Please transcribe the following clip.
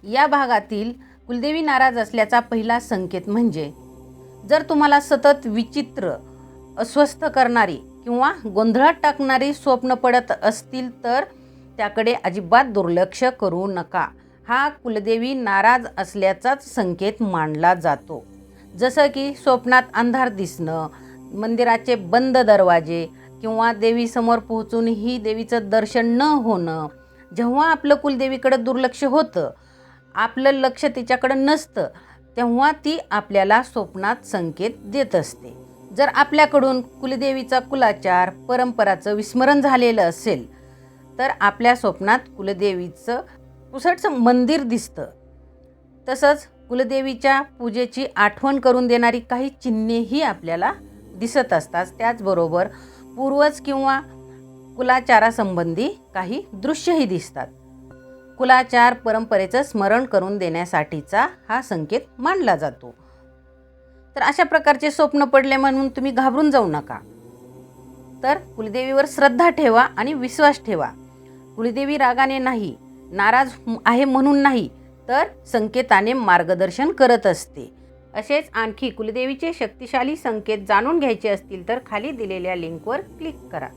या भागातील कुलदेवी नाराज असल्याचा पहिला संकेत म्हणजे जर तुम्हाला सतत विचित्र, अस्वस्थ करणारी किंवा गोंधळात टाकणारी स्वप्न पडत असतील तर त्याकडे अजिबात दुर्लक्ष करू नका. हा कुलदेवी नाराज असल्याचाच संकेत मानला जातो. जसं की स्वप्नात अंधार दिसणं, मंदिराचे बंद दरवाजे किंवा देवीसमोर पोहोचूनही देवीचं दर्शन न होणं. जेव्हा आपलं कुलदेवीकडे दुर्लक्ष होतं, आपलं लक्ष तिच्याकडं नसतं, तेव्हा ती आपल्याला स्वप्नात संकेत देत असते. जर आपल्याकडून कुलदेवीचा कुलाचार, परंपराचं विस्मरण झालेलं असेल तर आपल्या स्वप्नात कुलदेवीचं पुसटचं मंदिर दिसतं. तसंच कुलदेवीच्या पूजेची आठवण करून देणारी काही चिन्हेही आपल्याला दिसत असतात. त्याचबरोबर पूर्वज किंवा कुलाचारासंबंधी काही दृश्यही दिसतात. कुलाचार परंपरेचं स्मरण करून देण्यासाठीचा हा संकेत मानला जातो. तर अशा प्रकारचे स्वप्न पडले म्हणून तुम्ही घाबरून जाऊ नका. तर कुलदेवीवर श्रद्धा ठेवा आणि विश्वास ठेवा. कुलदेवी रागाने नाही, नाराज आहे म्हणून नाही, तर संकेताने मार्गदर्शन करत असते. असेच आणखी कुलदेवीचे शक्तिशाली संकेत जाणून घ्यायचे असतील तर खाली दिलेल्या लिंकवर क्लिक करा.